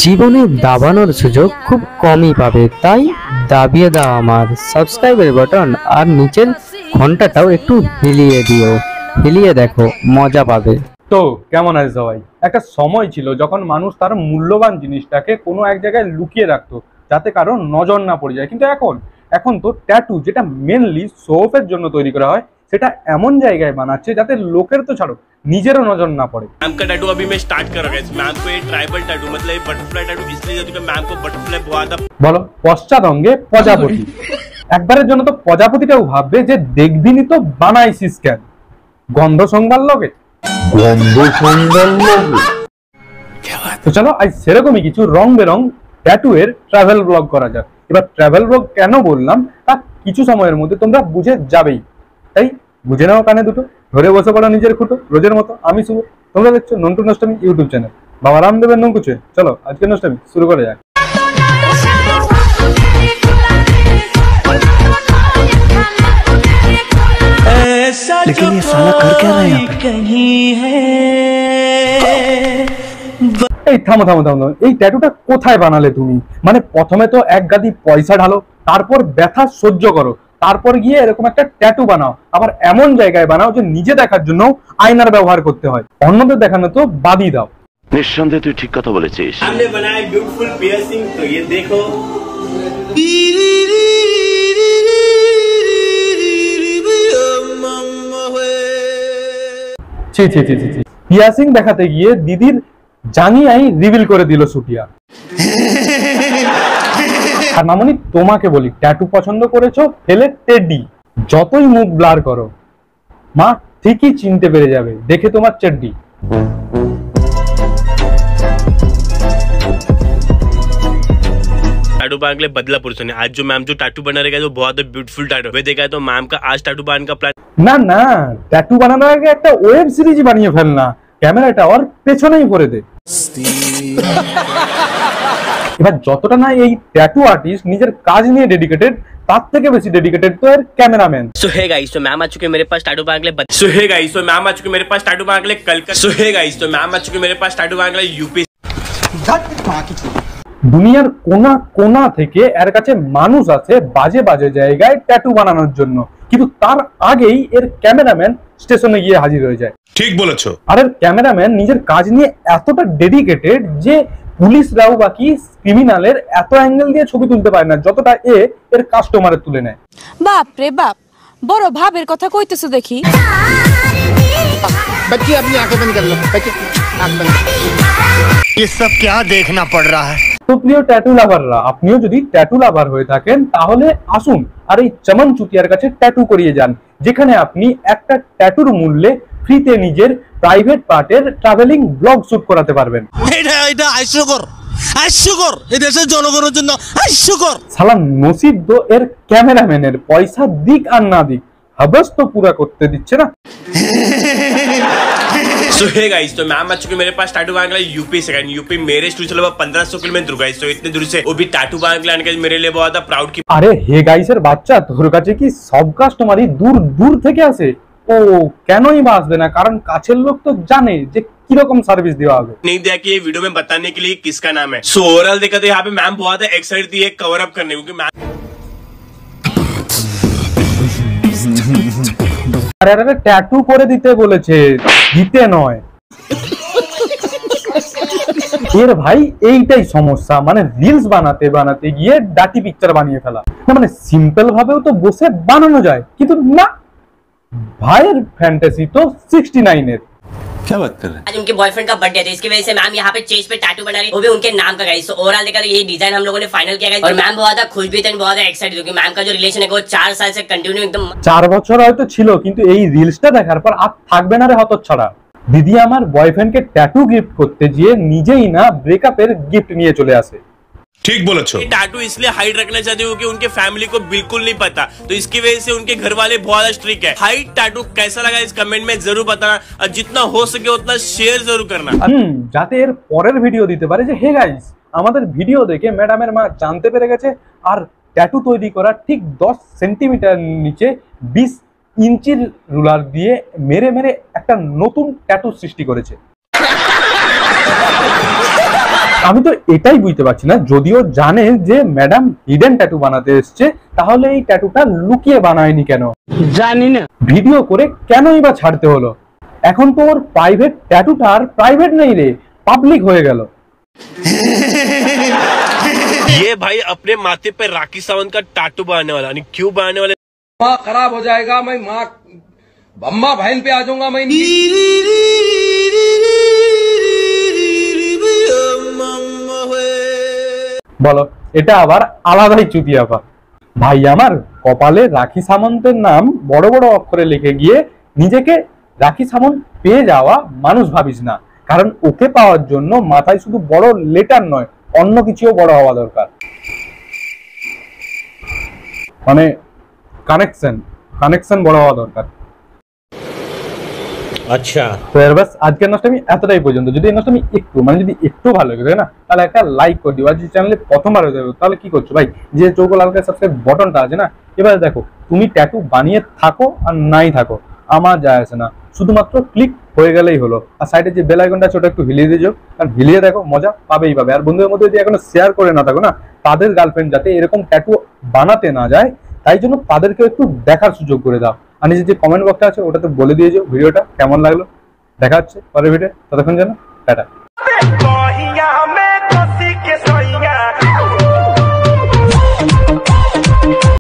জীবনে দাবানোর সুযোগ খুব কমই পাবে, তাই দাবিয়ে দাও আমার সাবস্ক্রাইবের বাটন আর নিচের ঘন্টাটাও একটু হিলিয়ে দিও, হিলিয়ে দেখো, মজা পাবে। তো কেমন আছে সবাই? একটা সময় ছিল যখন মানুষ তার মূল্যবান জিনিসটাকে কোনো এক জায়গায় লুকিয়ে রাখতো যাতে কারো নজর না পড়ে যায়, কিন্তু এখন তো ট্যাটু, যেটা মেনলি শো অফের জন্য তৈরি করা হয়, সেটা এমন জায়গায় বানাচ্ছে যাতে লোকের তো ছাড়ো, নিজেরও নজর না পড়ে। मैम का टैटू अभी मैं स्टार्ट कर रहा हूं। मैम को ये ट्राइबल टैटू मतलब ये बटरफ्लाई टैटू इसलिए क्योंकि मैम को बटरफ्लाई बहुत বলো, পশ্চাৎ অঙ্গে প্রজাপতি। একবারের জন্য তো প্রজাপতিটাও ভাববে যে দেখবিনি তো বানাইছিস কেন, গন্ধ সংবাদ লগে। তো চলো আজ সেরকমই কিছু রং বেরং ট্যাটু এর ট্রাভেল ব্লগ করা যাক। এবার ট্রাভেল ব্লগ কেন বললাম তা কিছু সময়ের মধ্যে তোমরা বুঝে যাবেই, তাই বুঝে নাও কানে দুটো, ধরে বসে পড়া নিজের খুঁটো। রোজের মতো আমি শুভ, তোমরা দেখছো নন্টু নষ্টামি ইউটিউব চ্যানেল, বাবা রামদেবের নঙ্কুচে। চলো আজকে নষ্টামি শুরু করা যাক। लेकिन ये साला कर क्या रहा है यहाँ पे? এই থামো থামো থামো, এই ট্যাটুটা কোথায় বানালে তুমি? মানে প্রথমে তো এক গাদি পয়সা ঢালো, তারপর ব্যথা সহ্য করো, তারপর গিয়ে এরকম একটা ট্যাটু বানাও, আবার এমন জায়গায় বানাও যে নিজে দেখার জন্য আয়নার ব্যবহার করতে হয়, অন্যদের দেখানো তো বাদই দাও। নিঃসন্দেহে তুই ঠিক কথা বলেছিস। हमने बनाया ब्यूटीफुल पियर्सिंग, तो ये देखो। ছি ছি ছি ছি, পিয়াসিং দেখাতে গিয়ে দিদির জাঙ্গিয়াই রিভিল করে দিল সুটিয়া। আর মামনি তোমাকে বলি, ট্যাটু পছন্দ করেছো, ফেলে টেডি। যতই মুখ ব্লার করো, মা ঠিকই চিনতে পেরে যাবে দেখে তোমার চেড্ডি। टैटू बांध के लिए बदलापुर से आज जो मैम जो टैटू बना रहेगा वो बहुत ब्यूटीफुल टैटू वे देखा है, तो मैम का आज टैटू बांध का प्लान। না না, ট্যাটু বানানোর আগে একটা ওয়েব সিরিজ বানিয়ে ফেল না, ক্যামেরাটা ওর পেছনেই ভরে দে। এবার যতটা না এই ট্যাটু আর্টিস্ট নিজের কাজ নিয়ে ডেডিকেটেড, তার থেকে বেশি ডেডিকেটেড তো এর ক্যামেরাম্যান। सो हे गाइस, तो मैम आ चुके मेरे पास टैटू बांध के लिए। सो हे गाइस, तो मैम आ चुके मेरे पास टैटू बांध के लिए कल का। सो हे गाइस, तो मैम आ चुके मेरे पास टैटू बांध के लिए यूपी। দুনিয়ার কোনা কোনা থেকে এর কাছে মানুষ আছে বাজে বাজে জায়গায় ট্যাটু বানানোর জন্য, কিন্তু তার আগেই এর ক্যামেরাম্যান স্টেশনে গিয়ে হাজির হয়ে যায়। ঠিক বলেছো। আর এর ক্যামেরাম্যান নিজের কাজ নিয়ে এতটা ডেডিকেটেড যে পুলিশরাও বাকি ক্রিমিনালের এত অ্যাঙ্গেল দিয়ে ছবি তুলতে পারে না যতটা এর কাস্টমারে তুলে নেয়। বাপ রে বাপ, বড় ভাবের কথা কইতেছো দেখি। बच्ची अपनी आंखें बंद कर लो, बच्ची आंख बंद। ये सब क्या देखना पड़ रहा है? তো প্রিয় ট্যাটু লাভাররা, আপনিও যদি ট্যাটু লাভার হয়ে থাকেন তাহলে আসুন আর এই চমন চুতিয়ার কাছে ট্যাটু করিয়ে যান, যেখানে আপনি একটা ট্যাটুর মূল্যে ফ্রিতে নিজের প্রাইভেট পার্টের ট্রাভেলিং ব্লগ শুট করাতে পারবেন। এটা হাস্যকর, হাস্যকর, এই দেশের জনগণের জন্য হাস্যকর। সালা নসিব দো এর ক্যামেরাম্যানের পয়সা দিক আর না দিক, হাবস তো পুরা করতে দিচ্ছে না। सो हे गाइस, तो मैम आ चुके मेरे पास टैटू बांध के लिए यूपी से। यूपी मेरे स्टूडियो से लगभग 1500 किलोमीटर दूर, गाइस, तो इतने दूर से वो भी टैटू बांध के लाने के लिए मेरे लिए बहुत प्राउड की। আরে হে গাইসের বাচ্চা, তোর কাছে কি সব কাস্টমারই দূর দূর থেকে আসে? ও কেনই বা আসবে না, কারণ কাছের লোক তো জানে যে কিরকম সার্ভিস দেওয়া হবে। नहीं दिया कि ये वीडियो में बताने के लिए किसका नाम है। सो ओवरऑल देखा तो यहाँ पे मैम बहुत एक्साइटेड थी एक कवर अप करने, क्योंकि मैम আরে আরে ট্যাটু করে দিতে বলেছে, দিতে নয়। এর ভাই এইটাই সমস্যা, মানে রিলস বানাতে বানাতে গিয়ে ডাটি পিকচার বানিয়ে ফেলা। না মানে সিম্পল ভাবেও তো বসে বানানো যায়, কিন্তু না, ভাইয়ের ফ্যান্টাসি তো 69 এর। क्या बात कर रहे हैं? आज उनके बॉयफ्रेंड का बर्थडे था, इसकी वजह से मैम यहाँ पे चेस्ट पे टैटू बना रही, वो भी उनके नाम का गाइस। तो ओवरऑल देखा तो ये डिजाइन हम लोगों ने फाइनल किया गाइस, और मैम बहुत ज्यादा खुश भी थे, बहुत एक्साइटेड, क्योंकि मैम का जो रिलेशन है वो 4 साल से कंटिन्यू एकदम। 4 বছর হয়তো ছিল, কিন্তু এই রিলসটা দেখার পর আর থাকবে না রে হতচ্ছাড়া। দিদি আমার বয়ফ্রেন্ডকে ট্যাটু গিফট করতে গিয়ে নিজেই না ব্রেকআপের গিফট নিয়ে চলে আসে। ठीक बोलेছো। टैटू इसलिए हाइड रखना चाहते हो कि उनके फैमिली को बिल्कुल नहीं पता, तो इसकी वजह से उनके घर वाले बहुत स्ट्रिक्ट है। हाइड टैटू कैसा लगा इस कमेंट में जरूर बताना, और जितना हो सके उतना शेयर जरूर करना। যাতে এর পরের ভিডিও দিতে পারে যে হে গাইস, আমাদের ভিডিও দেখে ম্যাডামের মা জানতে পেরে গেছে আর ট্যাটু তৈরি করা ঠিক 10 সেন্টিমিটার নিচে 20 ইঞ্চির রুলার দিয়ে মেরে মেরে একটা নতুন ট্যাটু সৃষ্টি করেছে। আমি তো এটাই বুঝতে পারছি না, যদিও জানে যে ম্যাডাম হিডেন ট্যাটু বানাতে এসছে, তাহলে এই ট্যাটুটা লুকিয়ে বানায়নি কেন? জানি না। ভিডিও করে কেনই বা ছাড়তে হলো? এখন তো ওর প্রাইভেট ট্যাটুটা আর প্রাইভেট নেই রে, পাবলিক হয়ে গেল। ये भाई अपने माथे पे राखी सावंत का टाटू बनाने वाला, नहीं क्यों बनाने वाले? माँ खराब हो जाएगा, मैं माँ अम्मा बहन पे आ जाऊंगा मैं। বলো, এটা আবার আলাদাই চুতিয়াপা। ভাই আমার কপালে রাখি সামন্তের নাম বড় বড় অক্ষরে লিখে গিয়ে নিজেকে রাখি সামন্ত পেয়ে যাওয়া মানুষ ভাবিস না, কারণ ওকে পাওয়ার জন্য মাথায় শুধু বড় লেটার নয়, অন্য কিছুও বড় হওয়া দরকার। মানে কানেকশন বড় হওয়া দরকার। अच्छा তো এর বাস আজকের নষ্টামি এতটাই পর্যন্ত। যদি এই নষ্টামি যদি একটু ভালো লাগে না, তাহলে একটা লাইক করে দিও। আর যদি চ্যানেলে প্রথমবার হয়ে যাবে তাহলে কি করছো ভাই, যে চৌকো লাল সাবস্ক্রাইব বাটনটা আছে না, এবারে দেখো তুমি ট্যাটু বানিয়ে থাকো আর নাই থাকো আমার যায় আসে না, শুধুমাত্র ক্লিক হয়ে গেলেই হলো। আর সাইডে যে বেল আইকনটা আছে ওটা একটু হিলিয়ে দিও, কারণ হিলিয়ে দেখো মজা পাবেই পাবে। আর বন্ধুদের মধ্যে যদি এখনো শেয়ার করে না থাকো না, তাদের গার্লফ্রেন্ড যাতে এরকম ট্যাটু বানাতে না যায়, তাই জন্য তাদেরকে একটু দেখার সুযোগ করে দাও। আর নিজের যে কমেন্ট বক্সটা আছে ওটাতে বলে দিয়েছো ভিডিওটা কেমন লাগলো। দেখা হচ্ছে পরের ভিডিও, ততক্ষণ যেন টাটা।